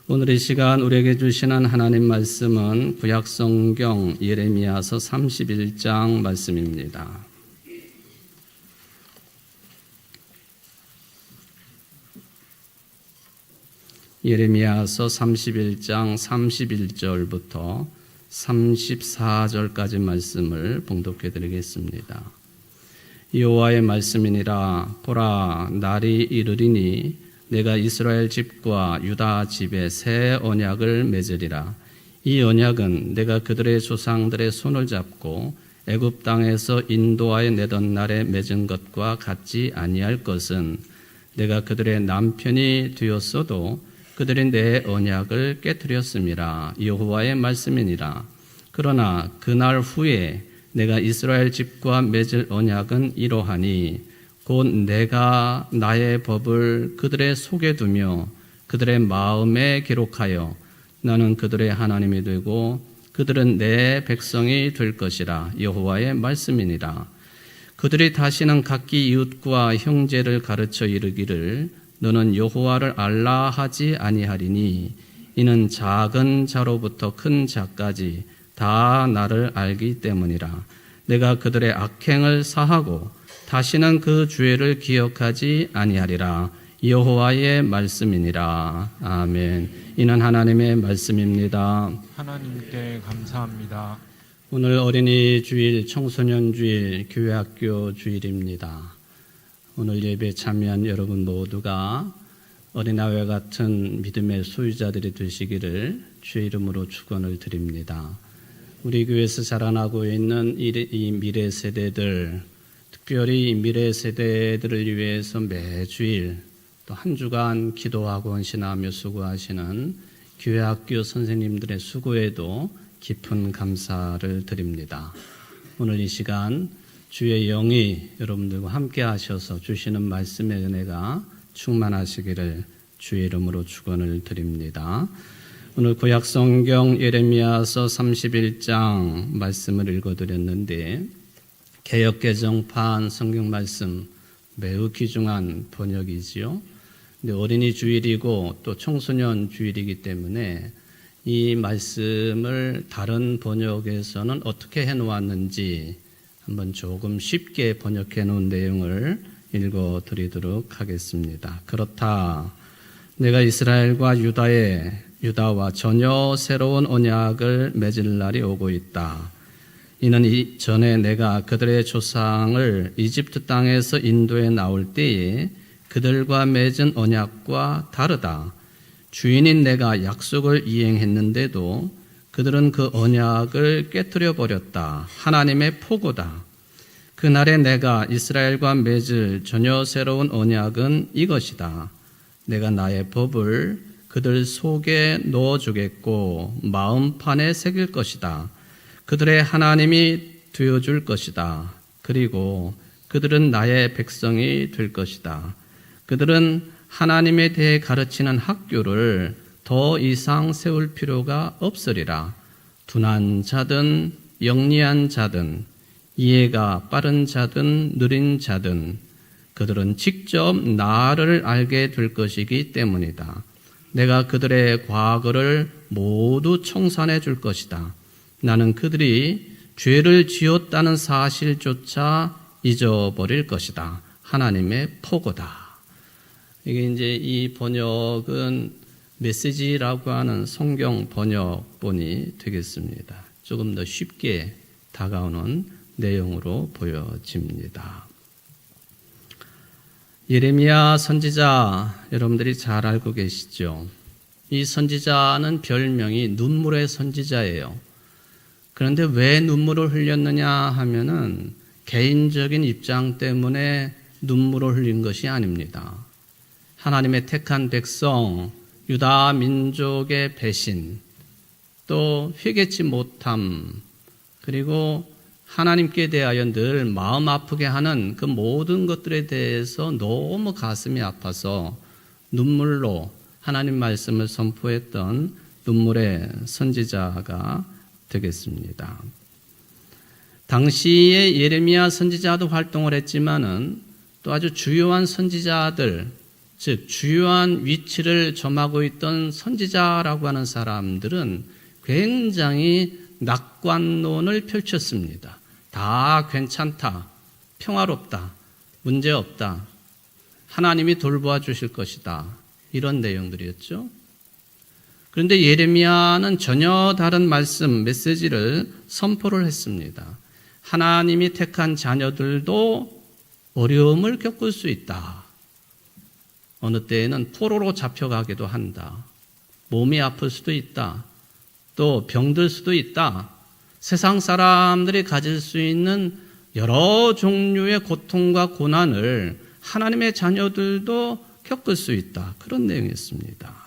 오늘 이 시간 우리에게 주시는 하나님 말씀은 구약성경 예레미야서 31장 말씀입니다. 예레미야서 31장 31절부터 34절까지 말씀을 봉독해 드리겠습니다. 여호와의 말씀이니라. 보라, 날이 이르리니 내가 이스라엘 집과 유다 집에 새 언약을 맺으리라. 이 언약은 내가 그들의 조상들의 손을 잡고 애굽 땅에서 인도하여 내던 날에 맺은 것과 같지 아니할 것은 내가 그들의 남편이 되었어도 그들이 내 언약을 깨뜨렸음이라. 여호와의 말씀이니라. 그러나 그날 후에 내가 이스라엘 집과 맺을 언약은 이러하니 곧 내가 나의 법을 그들의 속에 두며 그들의 마음에 기록하여 나는 그들의 하나님이 되고 그들은 내 백성이 될 것이라. 여호와의 말씀이니라. 그들이 다시는 각기 이웃과 형제를 가르쳐 이르기를 너는 여호와를 알라 하지 아니하리니 이는 작은 자로부터 큰 자까지 다 나를 알기 때문이라. 내가 그들의 악행을 사하고 다시는 그 죄를 기억하지 아니하리라. 여호와의 말씀이니라. 아멘. 이는 하나님의 말씀입니다. 하나님께 감사합니다. 오늘 어린이 주일, 청소년 주일, 교회학교 주일입니다. 오늘 예배에 참여한 여러분 모두가 어린아이와 같은 믿음의 소유자들이 되시기를 주의 이름으로 축원을 드립니다. 우리 교회에서 자라나고 있는 이 미래 세대들, 특별히 미래 세대들을 위해서 매주일 또 한 주간 기도하고 헌신하며 수고하시는 교회학교 선생님들의 수고에도 깊은 감사를 드립니다. 오늘 이 시간 주의 영이 여러분들과 함께 하셔서 주시는 말씀의 은혜가 충만하시기를 주의 이름으로 축원을 드립니다. 오늘 구약성경 예레미야서 31장 말씀을 읽어드렸는데 개역개정판 성경 말씀 매우 귀중한 번역이지요. 근데 어린이 주일이고 또 청소년 주일이기 때문에 이 말씀을 다른 번역에서는 어떻게 해놓았는지 한번 조금 쉽게 번역해 놓은 내용을 읽어드리도록 하겠습니다. 그렇다. 내가 이스라엘과 유다와 전혀 새로운 언약을 맺을 날이 오고 있다. 이는 이전에 내가 그들의 조상을 이집트 땅에서 인도해 나올 때에 그들과 맺은 언약과 다르다. 주인인 내가 약속을 이행했는데도 그들은 그 언약을 깨뜨려 버렸다. 하나님의 포고다. 그날에 내가 이스라엘과 맺을 전혀 새로운 언약은 이것이다. 내가 나의 법을 그들 속에 넣어주겠고 마음판에 새길 것이다. 그들의 하나님이 되어줄 것이다. 그리고 그들은 나의 백성이 될 것이다. 그들은 하나님에 대해 가르치는 학교를 더 이상 세울 필요가 없으리라. 둔한 자든 영리한 자든 이해가 빠른 자든 느린 자든 그들은 직접 나를 알게 될 것이기 때문이다. 내가 그들의 과거를 모두 청산해 줄 것이다. 나는 그들이 죄를 지었다는 사실조차 잊어버릴 것이다. 하나님의 포고다. 이게 이제 이 번역은 메시지라고 하는 성경 번역본이 되겠습니다. 조금 더 쉽게 다가오는 내용으로 보여집니다. 예레미야 선지자 여러분들이 잘 알고 계시죠? 이 선지자는 별명이 눈물의 선지자예요. 그런데 왜 눈물을 흘렸느냐 하면은 개인적인 입장 때문에 눈물을 흘린 것이 아닙니다. 하나님의 택한 백성, 유다 민족의 배신, 또 회개치 못함, 그리고 하나님께 대하여 늘 마음 아프게 하는 그 모든 것들에 대해서 너무 가슴이 아파서 눈물로 하나님 말씀을 선포했던 눈물의 선지자가 되겠습니다. 당시에 예레미야 선지자도 활동을 했지만은 또 아주 주요한 선지자들, 즉 주요한 위치를 점하고 있던 선지자라고 하는 사람들은 굉장히 낙관론을 펼쳤습니다. 다 괜찮다, 평화롭다, 문제없다, 하나님이 돌보아 주실 것이다, 이런 내용들이었죠. 그런데 예레미야는 전혀 다른 말씀, 메시지를 선포를 했습니다. 하나님이 택한 자녀들도 어려움을 겪을 수 있다. 어느 때에는 포로로 잡혀가기도 한다. 몸이 아플 수도 있다. 또 병들 수도 있다. 세상 사람들이 가질 수 있는 여러 종류의 고통과 고난을 하나님의 자녀들도 겪을 수 있다. 그런 내용이었습니다.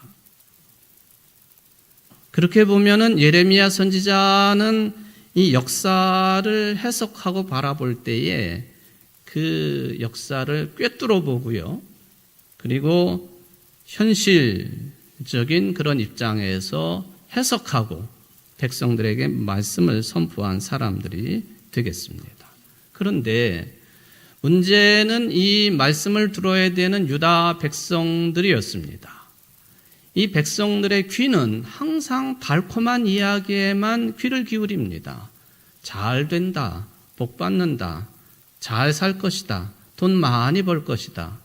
그렇게 보면은 예레미야 선지자는 이 역사를 해석하고 바라볼 때에 그 역사를 꿰뚫어 보고요. 그리고 현실적인 그런 입장에서 해석하고 백성들에게 말씀을 선포한 사람들이 되겠습니다. 그런데 문제는 이 말씀을 들어야 되는 유다 백성들이었습니다. 이 백성들의 귀는 항상 달콤한 이야기에만 귀를 기울입니다. 잘 된다, 복 받는다, 잘 살 것이다, 돈 많이 벌 것이다.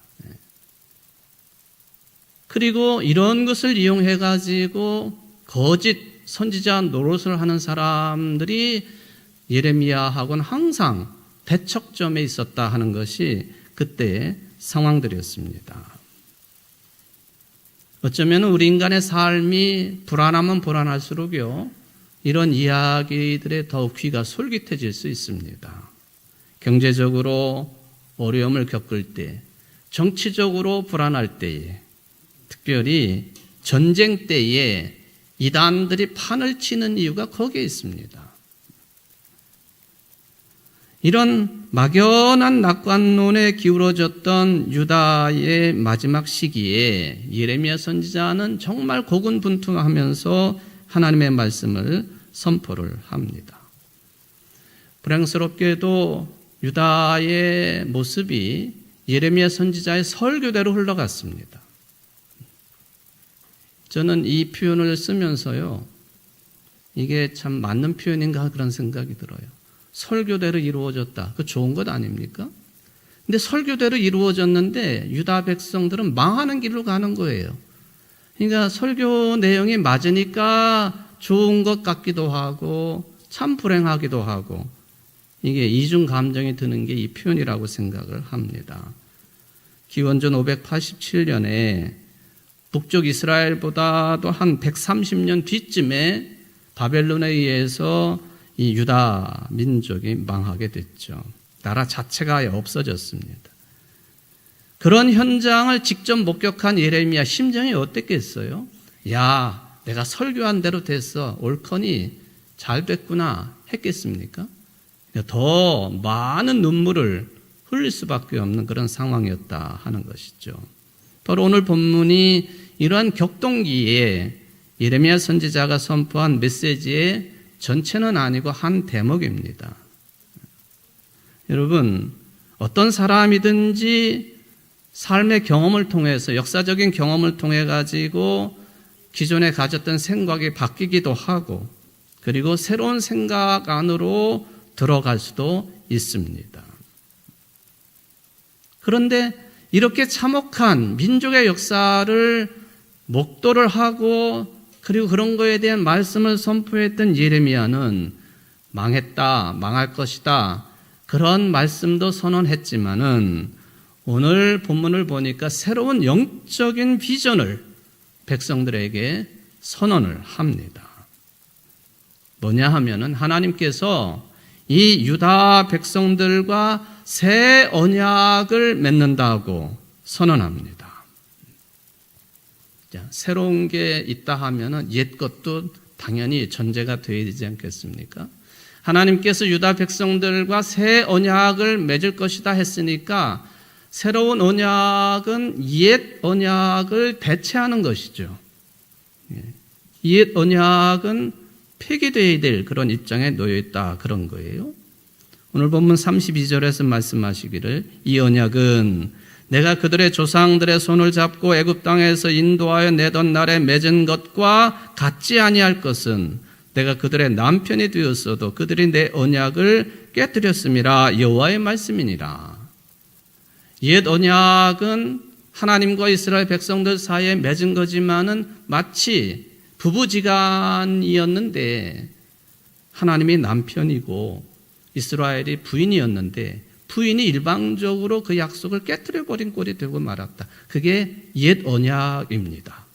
그리고 이런 것을 이용해 가지고 거짓 선지자 노릇을 하는 사람들이 예레미야하고는 항상 대척점에 있었다 하는 것이 그때의 상황들이었습니다. 어쩌면 우리 인간의 삶이 불안하면 불안할수록요, 이런 이야기들에 더욱 귀가 솔깃해질 수 있습니다. 경제적으로 어려움을 겪을 때, 정치적으로 불안할 때에, 특별히 전쟁 때에 이단들이 판을 치는 이유가 거기에 있습니다. 이런 막연한 낙관론에 기울어졌던 유다의 마지막 시기에 예레미야 선지자는 정말 고군분투하면서 하나님의 말씀을 선포를 합니다. 불행스럽게도 유다의 모습이 예레미야 선지자의 설교대로 흘러갔습니다. 저는 이 표현을 쓰면서요, 이게 참 맞는 표현인가 그런 생각이 들어요. 설교대로 이루어졌다. 그 좋은 것 아닙니까? 근데 설교대로 이루어졌는데 유다 백성들은 망하는 길로 가는 거예요. 그러니까 설교 내용이 맞으니까 좋은 것 같기도 하고 참 불행하기도 하고, 이게 이중 감정이 드는 게 이 표현이라고 생각을 합니다. 기원전 587년에 북쪽 이스라엘보다도 한 130년 뒤쯤에 바벨론에 의해서 이 유다 민족이 망하게 됐죠. 나라 자체가 아예 없어졌습니다. 그런 현장을 직접 목격한 예레미야 심정이 어땠겠어요? 야, 내가 설교한 대로 됐어, 옳거니 잘 됐구나 했겠습니까? 더 많은 눈물을 흘릴 수밖에 없는 그런 상황이었다 하는 것이죠. 바로 오늘 본문이 이러한 격동기에 예레미야 선지자가 선포한 메시지의 전체는 아니고 한 대목입니다. 여러분, 어떤 사람이든지 삶의 경험을 통해서, 역사적인 경험을 통해 가지고 기존에 가졌던 생각이 바뀌기도 하고, 그리고 새로운 생각 안으로 들어갈 수도 있습니다. 그런데 이렇게 참혹한 민족의 역사를 목도를 하고, 그리고 그런 거에 대한 말씀을 선포했던 예레미야는 망했다, 망할 것이다, 그런 말씀도 선언했지만은 오늘 본문을 보니까 새로운 영적인 비전을 백성들에게 선언을 합니다. 뭐냐 하면은 하나님께서 이 유다 백성들과 새 언약을 맺는다고 선언합니다. 자, 새로운 게 있다 하면은 옛 것도 당연히 전제가 되어야 되지 않겠습니까? 하나님께서 유다 백성들과 새 언약을 맺을 것이다 했으니까 새로운 언약은 옛 언약을 대체하는 것이죠. 옛 언약은 폐기되어야 될 그런 입장에 놓여 있다, 그런 거예요. 오늘 본문 32절에서 말씀하시기를 이 언약은 내가 그들의 조상들의 손을 잡고 애굽 땅에서 인도하여 내던 날에 맺은 것과 같지 아니할 것은 내가 그들의 남편이 되었어도 그들이 내 언약을 깨뜨렸음이라. 여호와의 말씀이니라. 옛 언약은 하나님과 이스라엘 백성들 사이에 맺은 거지만은 마치 부부지간이었는데 하나님이 남편이고 이스라엘이 부인이었는데 부인이 일방적으로 그 약속을 깨뜨려 버린 꼴이 되고 말았다. 그게 옛 언약입니다.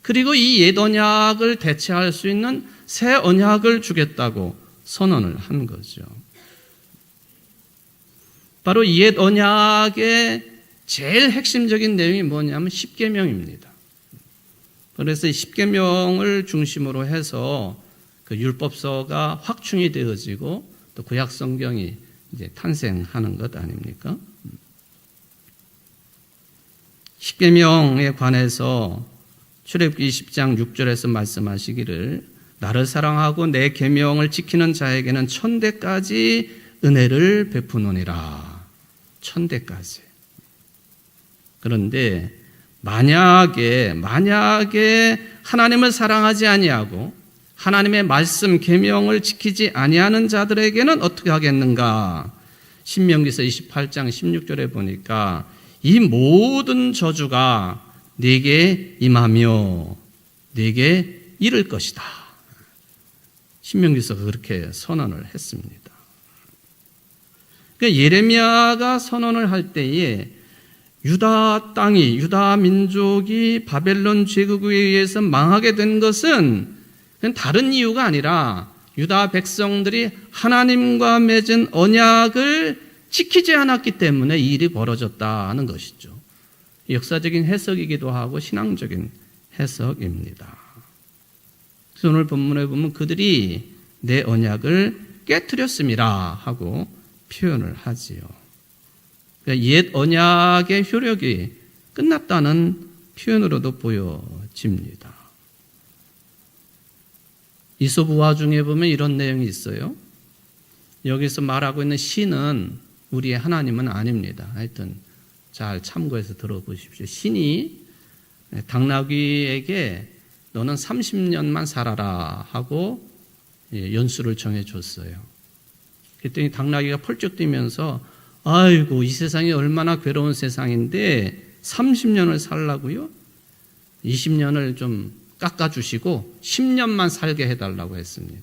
그리고 이 옛 언약을 대체할 수 있는 새 언약을 주겠다고 선언을 한 거죠. 바로 옛 언약의 제일 핵심적인 내용이 뭐냐면 십계명입니다. 그래서 이 십계명을 중심으로 해서 그 율법서가 확충이 되어지고 또 구약 성경이 이제 탄생하는 것 아닙니까? 십계명에 관해서 출애굽기 20장 6절에서 말씀하시기를 나를 사랑하고 내 계명을 지키는 자에게는 1000대까지 은혜를 베푸노니라. 1000대까지. 그런데 만약에 하나님을 사랑하지 아니하고 하나님의 말씀 계명을 지키지 아니하는 자들에게는 어떻게 하겠는가? 신명기서 28장 16절에 보니까 이 모든 저주가 네게 임하며 네게 이를 것이다. 신명기서가 그렇게 선언을 했습니다. 그러니까 예레미야가 선언을 할 때에 유다 땅이, 유다 민족이 바벨론 제국에 의해서 망하게 된 것은 그건 다른 이유가 아니라 유다 백성들이 하나님과 맺은 언약을 지키지 않았기 때문에 이 일이 벌어졌다는 것이죠. 역사적인 해석이기도 하고 신앙적인 해석입니다. 그래서 오늘 본문에 보면 그들이 내 언약을 깨뜨렸음이라 하고 표현을 하지요. 그러니까 옛 언약의 효력이 끝났다는 표현으로도 보여집니다. 이솝우화 중에 보면 이런 내용이 있어요. 여기서 말하고 있는 신은 우리의 하나님은 아닙니다. 하여튼 잘 참고해서 들어보십시오. 신이 당나귀에게 너는 30년만 살아라 하고 연수를 정해줬어요. 그랬더니 당나귀가 펄쩍 뛰면서 아이고 이 세상이 얼마나 괴로운 세상인데 30년을 살라고요? 20년을 좀 깎아주시고 10년만 살게 해달라고 했습니다.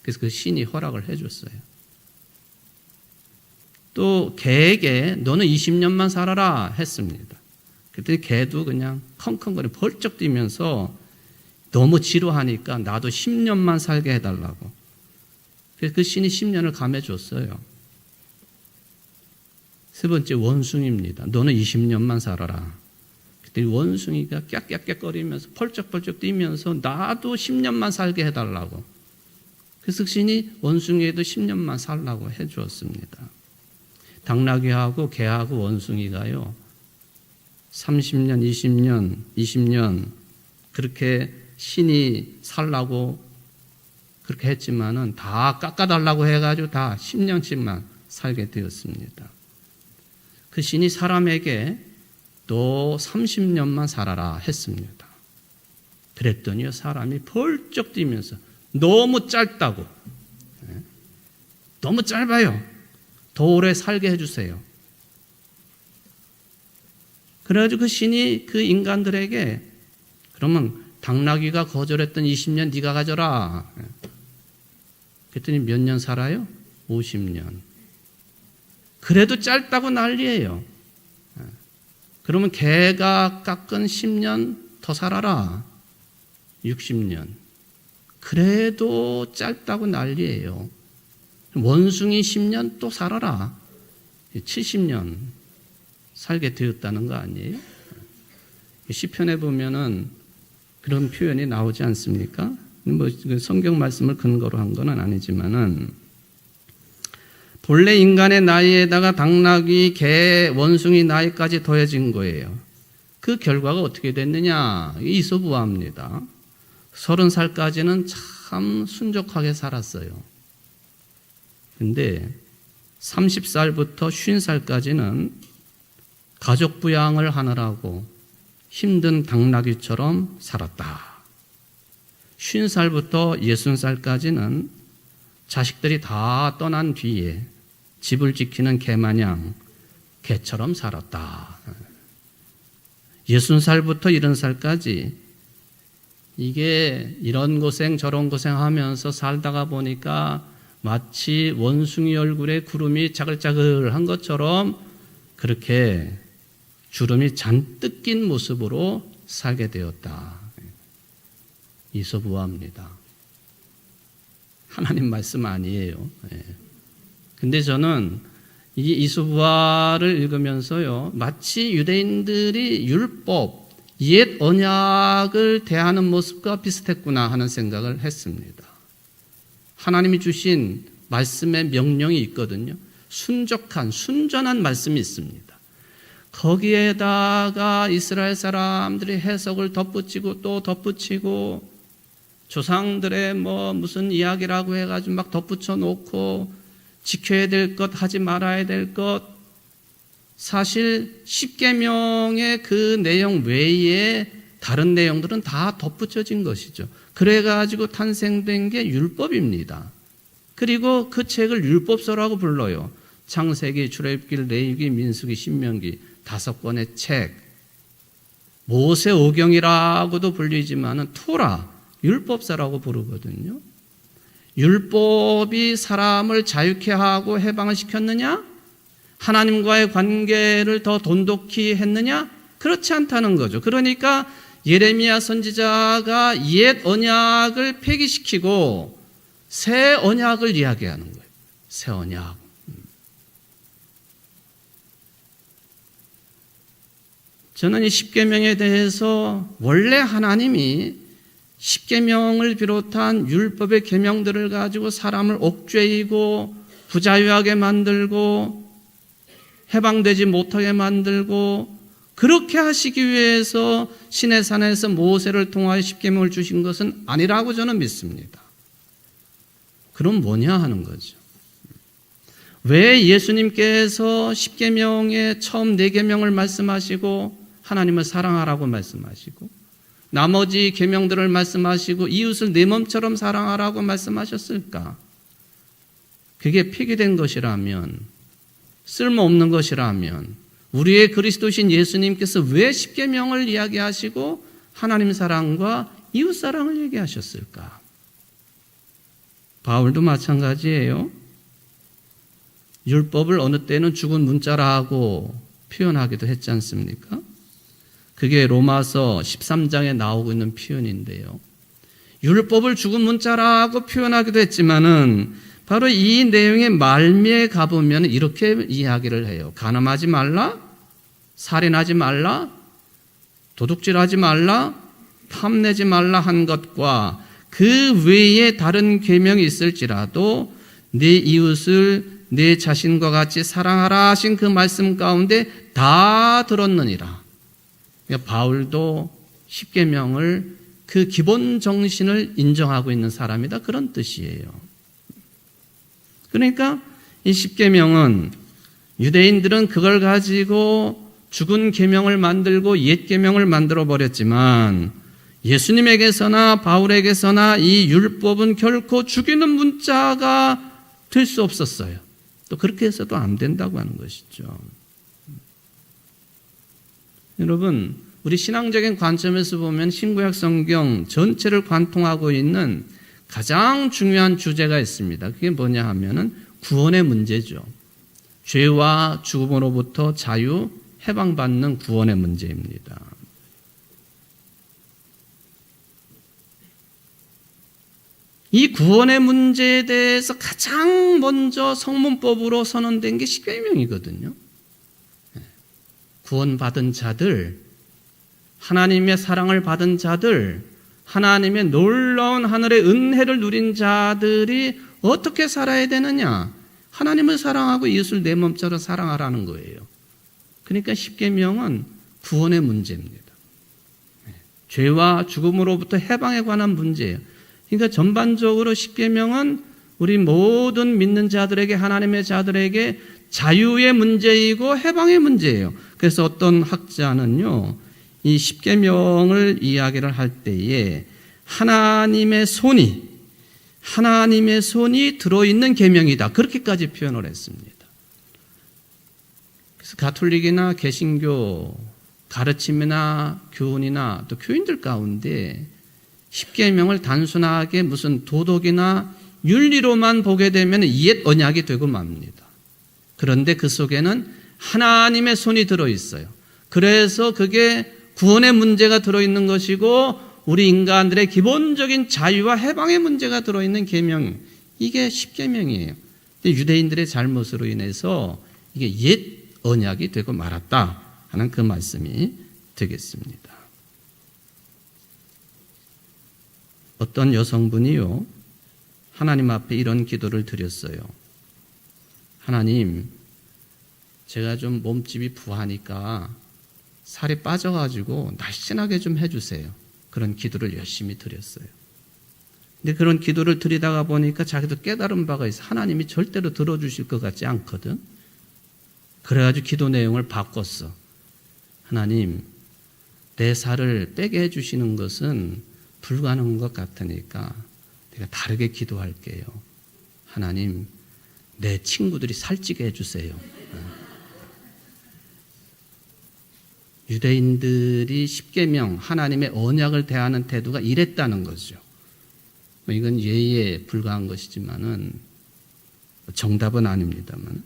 그래서 그 신이 허락을 해줬어요. 또 개에게 너는 20년만 살아라 했습니다. 그랬더니 개도 그냥 컹컹거리며 벌쩍 뛰면서 너무 지루하니까 나도 10년만 살게 해달라고. 그래서 그 신이 10년을 감해줬어요. 세 번째 원숭이입니다. 너는 20년만 살아라. 그때 원숭이가 깍깍깍거리면서 펄쩍펄쩍 뛰면서 나도 10년만 살게 해달라고. 그래서 신이 원숭이에도 10년만 살라고 해주었습니다. 당나귀하고 개하고 원숭이가요 30년, 20년 그렇게 신이 살라고 그렇게 했지만은 다 깎아달라고 해가지고 다 10년씩만 살게 되었습니다. 그 신이 사람에게 또 30년만 살아라 했습니다. 그랬더니요 사람이 벌쩍 뛰면서 너무 짧다고, 너무 짧아요. 더 오래 살게 해주세요. 그래가지고 그 신이 그 인간들에게 그러면 당나귀가 거절했던 20년 네가 가져라. 그랬더니 몇 년 살아요? 50년. 그래도 짧다고 난리예요. 그러면 개가 깎은 10년 더 살아라. 60년. 그래도 짧다고 난리예요. 원숭이 10년 또 살아라. 70년 살게 되었다는 거 아니에요? 시편에 보면은 그런 표현이 나오지 않습니까? 뭐 성경 말씀을 근거로 한 건 아니지만은 본래 인간의 나이에다가 당나귀, 개, 원숭이 나이까지 더해진 거예요. 그 결과가 어떻게 됐느냐? 이솝우화입니다. 30살까지는 참 순족하게 살았어요. 근데 30살부터 50살까지는 가족 부양을 하느라고 힘든 당나귀처럼 살았다. 50살부터 60살까지는 자식들이 다 떠난 뒤에 집을 지키는 개마냥 개처럼 살았다. 60살부터 70살까지 이게 이런 고생 저런 고생하면서 살다가 보니까 마치 원숭이 얼굴에 구름이 짜글짜글한 것처럼 그렇게 주름이 잔뜩 낀 모습으로 살게 되었다. 이소부화입니다. 하나님 말씀 아니에요. 근데 저는 이 이소부화를 읽으면서요, 마치 유대인들이 율법, 옛 언약을 대하는 모습과 비슷했구나 하는 생각을 했습니다. 하나님이 주신 말씀의 명령이 있거든요. 순적한, 순전한 말씀이 있습니다. 거기에다가 이스라엘 사람들이 해석을 덧붙이고 또 덧붙이고 조상들의 무슨 이야기라고 해가지고 막 덧붙여 놓고 지켜야 될 것, 하지 말아야 될 것, 사실 십계명의 그 내용 외에 다른 내용들은 다 덧붙여진 것이죠. 그래가지고 탄생된 게 율법입니다. 그리고 그 책을 율법서라고 불러요. 창세기, 출애굽기, 레위기, 민수기, 신명기 5권의 책. 모세 오경이라고도 불리지만은 토라, 율법서라고 부르거든요. 율법이 사람을 자유케 하고 해방을 시켰느냐? 하나님과의 관계를 더 돈독히 했느냐? 그렇지 않다는 거죠. 그러니까 예레미야 선지자가 옛 언약을 폐기시키고 새 언약을 이야기하는 거예요. 새 언약. 저는 이 십계명에 대해서 원래 하나님이 십계명을 비롯한 율법의 계명들을 가지고 사람을 옥죄이고 부자유하게 만들고 해방되지 못하게 만들고 그렇게 하시기 위해서 시내산에서 모세를 통하여 십계명을 주신 것은 아니라고 저는 믿습니다. 그럼 뭐냐 하는 거죠. 왜 예수님께서 십계명의 처음 4계명을 말씀하시고 하나님을 사랑하라고 말씀하시고 나머지 계명들을 말씀하시고 이웃을 내 몸처럼 사랑하라고 말씀하셨을까? 그게 폐기된 것이라면, 쓸모없는 것이라면 우리의 그리스도신 예수님께서 왜 십계명을 이야기하시고 하나님 사랑과 이웃 사랑을 얘기하셨을까? 바울도 마찬가지예요. 율법을 어느 때는 죽은 문자라고 표현하기도 했지 않습니까? 그게 로마서 13장에 나오고 있는 표현인데요. 율법을 죽은 문자라고 표현하기도 했지만은 바로 이 내용의 말미에 가보면 이렇게 이야기를 해요. 간음하지 말라, 살인하지 말라, 도둑질하지 말라, 탐내지 말라 한 것과 그 외에 다른 계명이 있을지라도 네 이웃을 내 자신과 같이 사랑하라 하신 그 말씀 가운데 다 들었느니라. 그러니까 바울도 십계명을 그 기본 정신을 인정하고 있는 사람이다. 그런 뜻이에요. 그러니까 이 십계명은 유대인들은 그걸 가지고 죽은 계명을 만들고 옛 계명을 만들어 버렸지만 예수님에게서나 바울에게서나 이 율법은 결코 죽이는 문자가 될 수 없었어요. 또 그렇게 해서도 안 된다고 하는 것이죠. 여러분, 우리 신앙적인 관점에서 보면 신구약 성경 전체를 관통하고 있는 가장 중요한 주제가 있습니다. 그게 뭐냐 하면은 구원의 문제죠. 죄와 죽음으로부터 자유, 해방받는 구원의 문제입니다. 이 구원의 문제에 대해서 가장 먼저 성문법으로 선언된 게 십계명이거든요. 구원받은 자들, 하나님의 사랑을 받은 자들, 하나님의 놀라운 하늘의 은혜를 누린 자들이 어떻게 살아야 되느냐? 하나님을 사랑하고 이웃을 내 몸처럼 사랑하라는 거예요. 그러니까 십계명은 구원의 문제입니다. 죄와 죽음으로부터 해방에 관한 문제예요. 그러니까 전반적으로 십계명은 우리 모든 믿는 자들에게, 하나님의 자들에게 자유의 문제이고 해방의 문제예요. 그래서 어떤 학자는요, 이 십계명을 이야기를 할 때에 하나님의 손이 들어있는 계명이다. 그렇게까지 표현을 했습니다. 그래서 가톨릭이나 개신교 가르침이나 교훈이나 또 교인들 가운데 십계명을 단순하게 무슨 도덕이나 윤리로만 보게 되면 옛 언약이 되고 맙니다. 그런데 그 속에는 하나님의 손이 들어있어요. 그래서 그게 구원의 문제가 들어있는 것이고 우리 인간들의 기본적인 자유와 해방의 문제가 들어있는 계명, 이게 십계명이에요. 근데 유대인들의 잘못으로 인해서 이게 옛 언약이 되고 말았다 하는 그 말씀이 되겠습니다. 어떤 여성분이요, 하나님 앞에 이런 기도를 드렸어요. 하나님, 제가 좀 몸집이 부하니까 살이 빠져가지고 날씬하게 좀 해주세요. 그런 기도를 열심히 드렸어요. 근데 그런 기도를 드리다가 보니까 자기도 깨달은 바가 있어. 하나님이 절대로 들어주실 것 같지 않거든. 그래가지고 기도 내용을 바꿨어. 하나님, 내 살을 빼게 해주시는 것은 불가능한 것 같으니까 내가 다르게 기도할게요. 하나님, 내 친구들이 살찌게 해주세요. 유대인들이 십계명, 하나님의 언약을 대하는 태도가 이랬다는 거죠. 이건 예의에 불과한 것이지만은 정답은 아닙니다만,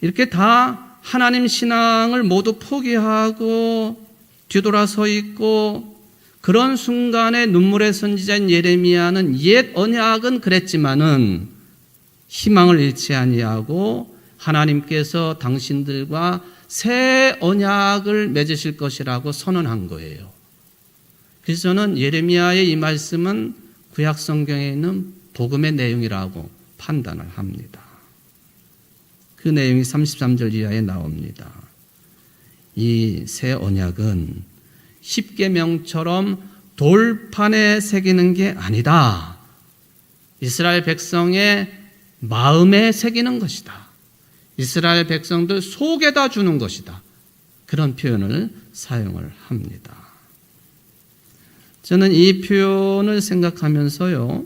이렇게 다 하나님 신앙을 모두 포기하고 뒤돌아서 있고, 그런 순간에 눈물의 선지자인 예레미야는 옛 언약은 그랬지만은 희망을 잃지 아니하고 하나님께서 당신들과 새 언약을 맺으실 것이라고 선언한 거예요. 그래서 저는 예레미야의 이 말씀은 구약 성경에 있는 복음의 내용이라고 판단을 합니다. 그 내용이 33절 이하에 나옵니다. 이 새 언약은 십계명처럼 돌판에 새기는 게 아니다. 이스라엘 백성의 마음에 새기는 것이다. 이스라엘 백성들 속에다 주는 것이다. 그런 표현을 사용을 합니다. 저는 이 표현을 생각하면서요,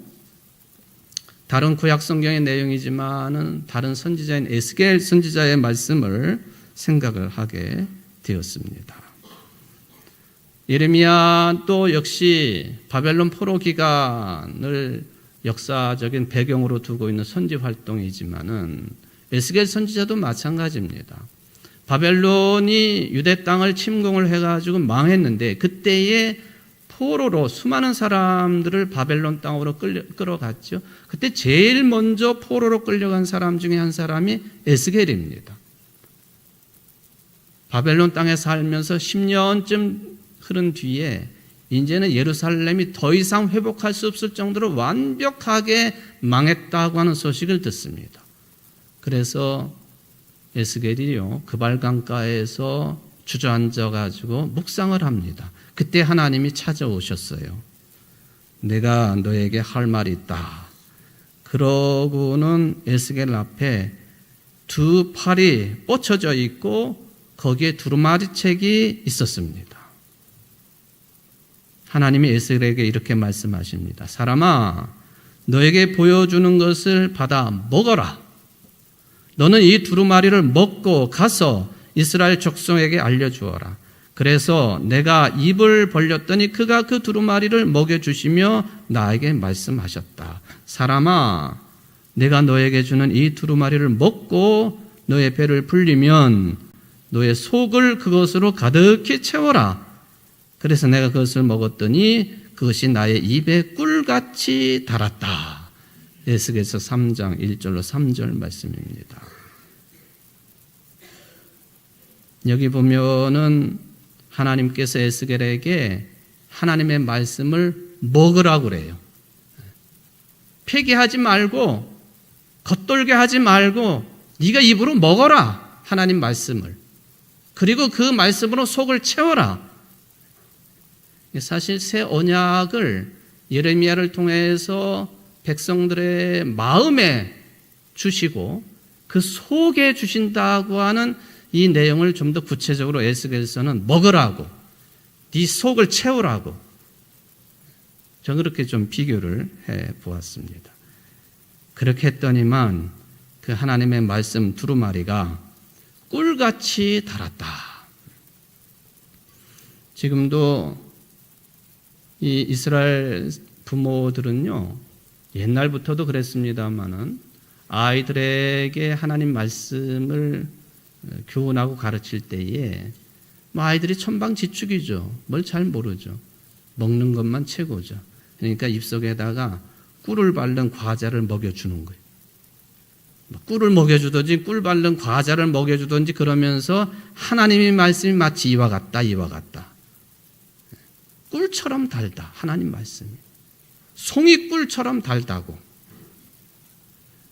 다른 구약 성경의 내용이지만은 다른 선지자인 에스겔 선지자의 말씀을 생각을 하게 되었습니다. 예레미야 또 역시 바벨론 포로 기간을 역사적인 배경으로 두고 있는 선지 활동이지만은 에스겔 선지자도 마찬가지입니다. 바벨론이 유대 땅을 침공을 해가지고 망했는데 그때에 포로로 수많은 사람들을 바벨론 땅으로 끌어갔죠. 그때 제일 먼저 포로로 끌려간 사람 중에 한 사람이 에스겔입니다. 바벨론 땅에 살면서 10년쯤 흐른 뒤에 이제는 예루살렘이 더 이상 회복할 수 없을 정도로 완벽하게 망했다고 하는 소식을 듣습니다. 그래서 에스겔이요, 그발강가에서 주저앉아가지고 묵상을 합니다. 그때 하나님이 찾아오셨어요. 내가 너에게 할 말이 있다. 그러고는 에스겔 앞에 두 팔이 뻗쳐져 있고 거기에 두루마리책이 있었습니다. 하나님이 에스겔에게 이렇게 말씀하십니다. 사람아, 너에게 보여주는 것을 받아 먹어라. 너는 이 두루마리를 먹고 가서 이스라엘 족속에게 알려주어라. 그래서 내가 입을 벌렸더니 그가 그 두루마리를 먹여주시며 나에게 말씀하셨다. 사람아, 내가 너에게 주는 이 두루마리를 먹고 너의 배를 불리면 너의 속을 그것으로 가득히 채워라. 그래서 내가 그것을 먹었더니 그것이 나의 입에 꿀같이 달았다. 에스겔서 3장 1절로 3절 말씀입니다. 여기 보면은 하나님께서 에스겔에게 하나님의 말씀을 먹으라고 그래요. 폐기하지 말고 겉돌게 하지 말고 네가 입으로 먹어라. 하나님 말씀을. 그리고 그 말씀으로 속을 채워라. 사실 새 언약을 예레미야를 통해서 백성들의 마음에 주시고 그 속에 주신다고 하는 이 내용을 좀 더 구체적으로 에스겔서는 먹으라고, 네 속을 채우라고, 저는 그렇게 좀 비교를 해 보았습니다. 그렇게 했더니만 그 하나님의 말씀 두루마리가 꿀같이 달았다. 지금도 이 이스라엘 부모들은요, 옛날부터도 그랬습니다마는 아이들에게 하나님 말씀을 교훈하고 가르칠 때에 아이들이 천방지축이죠. 뭘 잘 모르죠. 먹는 것만 최고죠. 그러니까 입속에다가 꿀을 바른 과자를 먹여주는 거예요. 꿀을 먹여주든지 꿀 바른 과자를 먹여주든지 그러면서 하나님의 말씀이 마치 이와 같다, 이와 같다. 꿀처럼 달다, 하나님 말씀이. 송이꿀처럼 달다고.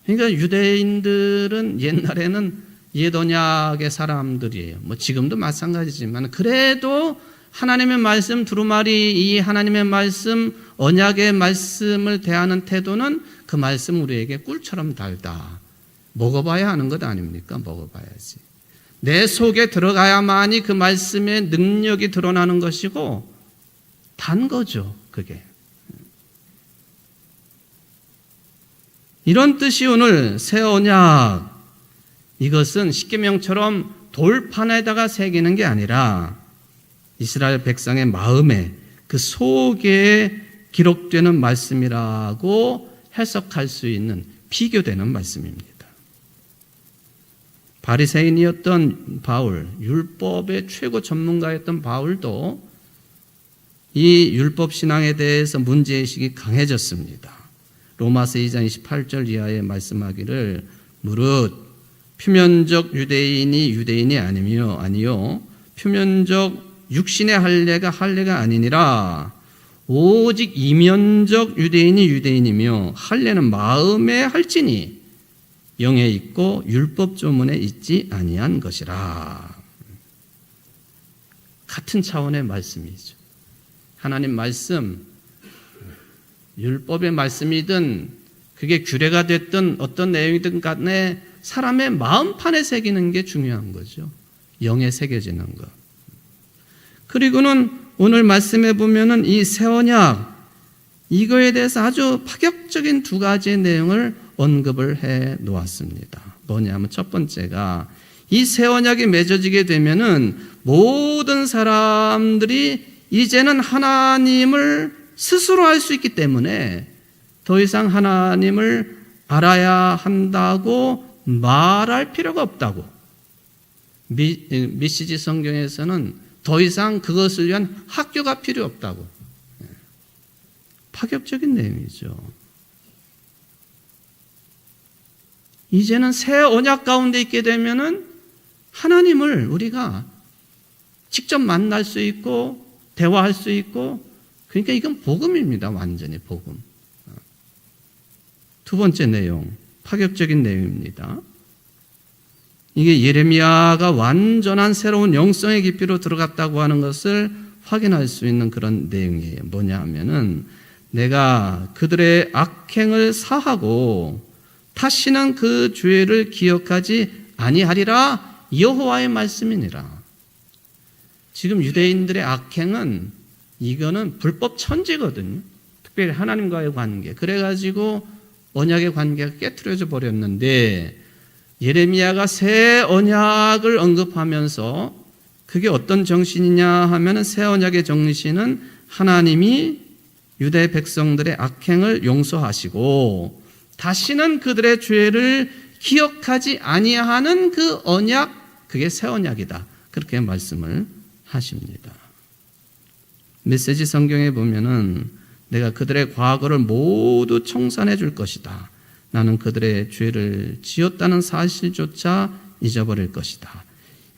그러니까 유대인들은 옛날에는 옛 언약의 사람들이에요. 지금도 마찬가지지만 그래도 하나님의 말씀 두루마리, 이 하나님의 말씀, 언약의 말씀을 대하는 태도는 그 말씀 우리에게 꿀처럼 달다. 먹어봐야 하는 것 아닙니까? 먹어봐야지. 내 속에 들어가야만이 그 말씀의 능력이 드러나는 것이고 단 거죠, 그게. 이런 뜻이 오늘 새 언약, 이것은 십계명처럼 돌판에다가 새기는 게 아니라 이스라엘 백성의 마음에 그 속에 기록되는 말씀이라고 해석할 수 있는 비교되는 말씀입니다. 바리새인이었던 바울, 율법의 최고 전문가였던 바울도 이 율법 신앙에 대해서 문제의식이 강해졌습니다. 로마서 2장 28절 이하에 말씀하기를 무릇 표면적 유대인이 유대인이 아니요 표면적 육신의 할례가 아니니라 오직 이면적 유대인이 유대인이며 할례는 마음에 할지니 영에 있고 율법 조문에 있지 아니한 것이라. 같은 차원의 말씀이죠. 하나님 말씀, 율법의 말씀이든 그게 규례가 됐든 어떤 내용이든 간에 사람의 마음판에 새기는 게 중요한 거죠. 영에 새겨지는 것. 그리고는 오늘 말씀해 보면은 이 새 언약, 이거에 대해서 아주 파격적인 두 가지의 내용을 언급을 해 놓았습니다. 뭐냐면 첫 번째가 이 새 언약이 맺어지게 되면은 모든 사람들이 이제는 하나님을 스스로 알 수 있기 때문에 더 이상 하나님을 알아야 한다고 말할 필요가 없다고. 미시지 성경에서는 더 이상 그것을 위한 학교가 필요 없다고. 파격적인 내용이죠. 이제는 새 언약 가운데 있게 되면은 하나님을 우리가 직접 만날 수 있고 대화할 수 있고, 그러니까 이건 복음입니다. 완전히 복음. 두 번째 내용, 파격적인 내용입니다. 이게 예레미야가 완전한 새로운 영성의 깊이로 들어갔다고 하는 것을 확인할 수 있는 그런 내용이에요. 뭐냐 하면은 내가 그들의 악행을 사하고 다시는 그 죄를 기억하지 아니하리라 여호와의 말씀이니라. 지금 유대인들의 악행은 이거는 불법 천지거든요. 특별히 하나님과의 관계. 그래가지고 언약의 관계가 깨트려져 버렸는데 예레미야가 새 언약을 언급하면서 그게 어떤 정신이냐 하면은 새 언약의 정신은 하나님이 유대 백성들의 악행을 용서하시고 다시는 그들의 죄를 기억하지 아니하는 그 언약, 그게 새 언약이다. 그렇게 말씀을 하십니다. 메시지 성경에 보면은 내가 그들의 과거를 모두 청산해 줄 것이다. 나는 그들의 죄를 지었다는 사실조차 잊어버릴 것이다.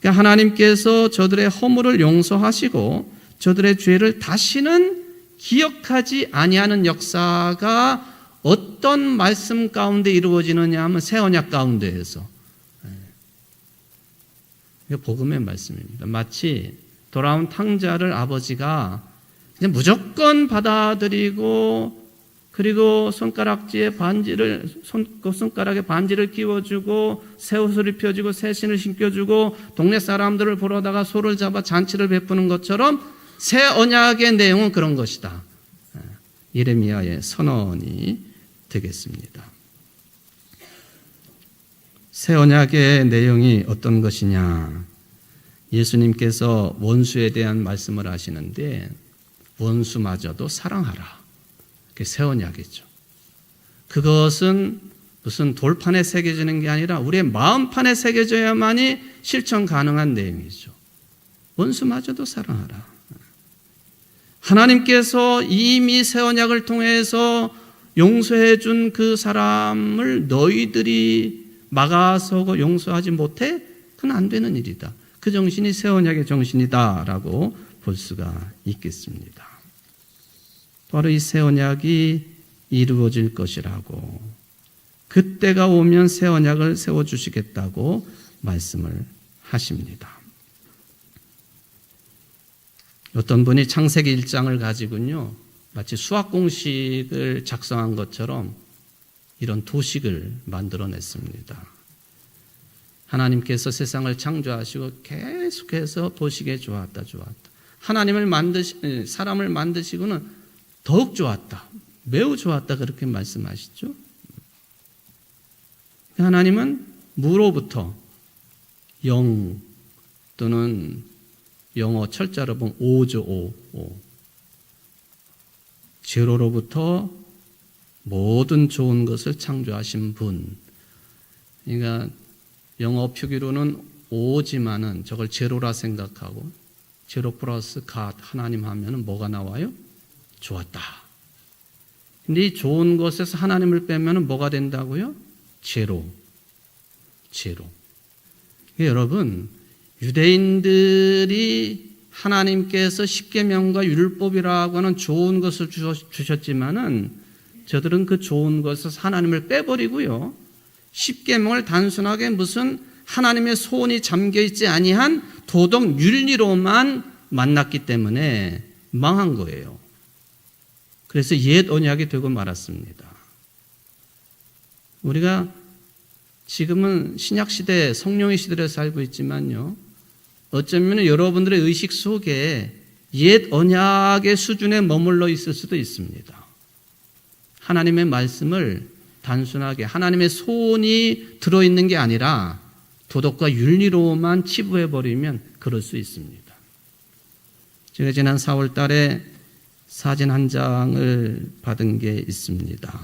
그러니까 하나님께서 저들의 허물을 용서하시고 저들의 죄를 다시는 기억하지 아니하는 역사가 어떤 말씀 가운데 이루어지느냐 하면 새 언약 가운데에서. 이거 복음의 말씀입니다. 마치 돌아온 탕자를 아버지가 그냥 무조건 받아들이고 그리고 손가락에 반지를 끼워주고 새 옷을 입혀주고 새 신을 신겨주고 동네 사람들을 보러다가 소를 잡아 잔치를 베푸는 것처럼 새 언약의 내용은 그런 것이다. 예레미야의 선언이 되겠습니다. 새 언약의 내용이 어떤 것이냐? 예수님께서 원수에 대한 말씀을 하시는데 원수마저도 사랑하라. 그게 새 언약이죠. 그것은 무슨 돌판에 새겨지는 게 아니라 우리의 마음판에 새겨져야만이 실천 가능한 내용이죠. 원수마저도 사랑하라. 하나님께서 이미 새 언약을 통해서 용서해 준 그 사람을 너희들이 막아서고 용서하지 못해? 그건 안 되는 일이다. 그 정신이 새 언약의 정신이다라고 볼 수가 있겠습니다. 바로 이 새 언약이 이루어질 것이라고, 그때가 오면 새 언약을 세워주시겠다고 말씀을 하십니다. 어떤 분이 창세기 1장을 가지고요, 마치 수학 공식을 작성한 것처럼 이런 도식을 만들어냈습니다. 하나님께서 세상을 창조하시고 계속해서 보시기에 좋았다. 사람을 만드시고는 더욱 좋았다. 매우 좋았다. 그렇게 말씀하시죠. 하나님은 무로부터 영, 또는 영어 철자로 보면 오죠. 오. 제로로부터 모든 좋은 것을 창조하신 분. 그러니까 영어 표기로는 오지만은 저걸 제로라 생각하고 제로 플러스 갓 하나님 하면은 뭐가 나와요? 좋았다. 근데 이 좋은 것에서 하나님을 빼면은 뭐가 된다고요? 제로. 여러분, 유대인들이 하나님께서 십계명과 율법이라고 하는 좋은 것을 주셨지만은 저들은 그 좋은 것에서 하나님을 빼버리고요, 십계명을 단순하게 무슨 하나님의 소원이 잠겨있지 아니한 도덕 윤리로만 만났기 때문에 망한 거예요. 그래서 옛 언약이 되고 말았습니다. 우리가 지금은 신약시대, 성령의 시대에 살고 있지만요, 어쩌면 여러분들의 의식 속에 옛 언약의 수준에 머물러 있을 수도 있습니다. 하나님의 말씀을 단순하게 하나님의 소원이 들어있는 게 아니라 도덕과 윤리로만 치부해버리면 그럴 수 있습니다. 제가 지난 4월 달에 사진 한 장을 받은 게 있습니다.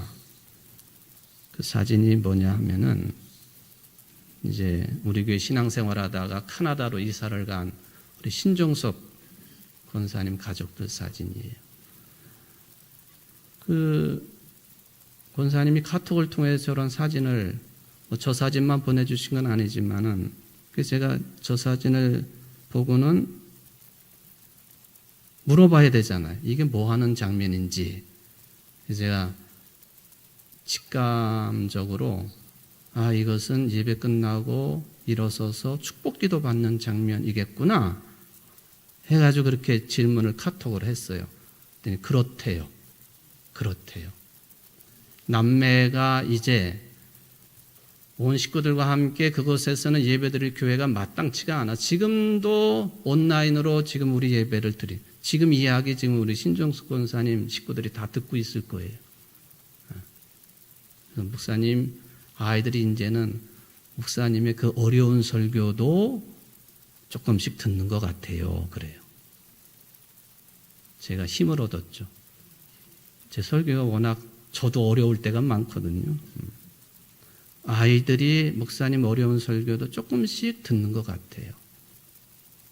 그 사진이 뭐냐 하면은 이제 우리 교회 신앙생활 하다가 카나다로 이사를 간 우리 신종섭 권사님 가족들 사진이에요. 그 권사님이 카톡을 통해서 저런 사진을, 저 사진만 보내주신 건 아니지만은, 그래서 제가 저 사진을 보고는 물어봐야 되잖아요. 이게 뭐 하는 장면인지. 그래서 제가 직감적으로 이것은 예배 끝나고 일어서서 축복기도 받는 장면이겠구나 해가지고 그렇게 질문을 카톡을 했어요. 그렇대요. 남매가 이제 온 식구들과 함께 그곳에서는 예배드릴 교회가 마땅치가 않아. 지금도 온라인으로 지금 우리 예배를 드리. 지금 이야기 지금 우리 신종숙 권사님 식구들이 다 듣고 있을 거예요. 목사님, 아이들이 이제는 목사님의 그 어려운 설교도 조금씩 듣는 것 같아요. 그래요. 제가 힘을 얻었죠. 제 설교가 워낙 저도 어려울 때가 많거든요. 아이들이 목사님 어려운 설교도 조금씩 듣는 것 같아요.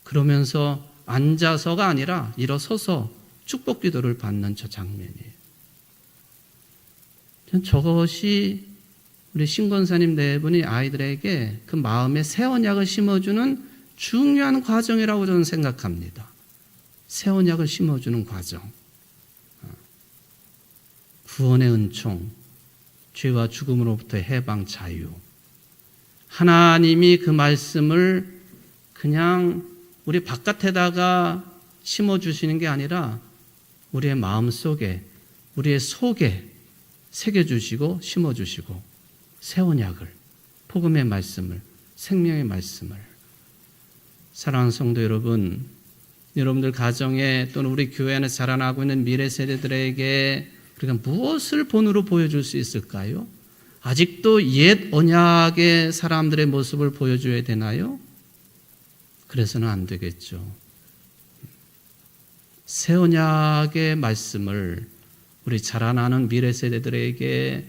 그러면서 앉아서가 아니라 일어서서 축복 기도를 받는 저 장면이에요. 전 저것이 우리 신권사님 네 분이 아이들에게 그 마음에 새 언약을 심어주는 중요한 과정이라고 저는 생각합니다. 새 언약을 심어주는 과정. 구원의 은총, 죄와 죽음으로부터 해방, 자유. 하나님이 그 말씀을 그냥 우리 바깥에다가 심어주시는 게 아니라 우리의 마음 속에, 우리의 속에 새겨주시고 심어주시고 새 언약을, 복음의 말씀을, 생명의 말씀을. 사랑하는 성도 여러분, 여러분들 가정에 또는 우리 교회 안에 자라나고 있는 미래 세대들에게 우리가 무엇을 본으로 보여줄 수 있을까요? 아직도 옛 언약의 사람들의 모습을 보여줘야 되나요? 그래서는 안 되겠죠. 새 언약의 말씀을 우리 자라나는 미래 세대들에게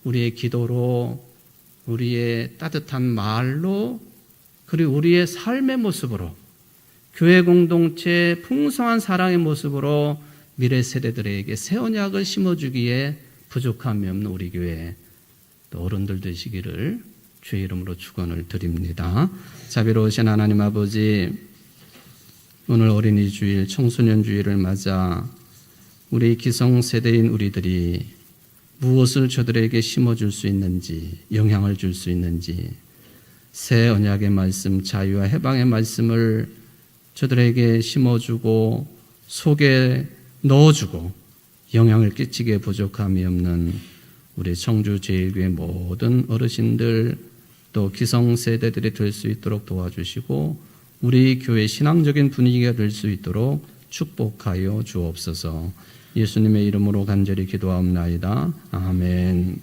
우리의 기도로, 우리의 따뜻한 말로, 그리고 우리의 삶의 모습으로, 교회 공동체의 풍성한 사랑의 모습으로 미래 세대들에게 새 언약을 심어주기에 부족함이 없는 우리 교회 또 어른들 되시기를 주의 이름으로 축원을 드립니다. 자비로우신 하나님 아버지, 오늘 어린이 주일, 청소년 주일을 맞아 우리 기성세대인 우리들이 무엇을 저들에게 심어줄 수 있는지, 영향을 줄 수 있는지, 새 언약의 말씀, 자유와 해방의 말씀을 저들에게 심어주고 속에 넣어주고 영향을 끼치게 부족함이 없는 우리 청주제일교회 모든 어르신들 또 기성세대들이 될 수 있도록 도와주시고 우리 교회 신앙적인 분위기가 될 수 있도록 축복하여 주옵소서. 예수님의 이름으로 간절히 기도하옵나이다. 아멘.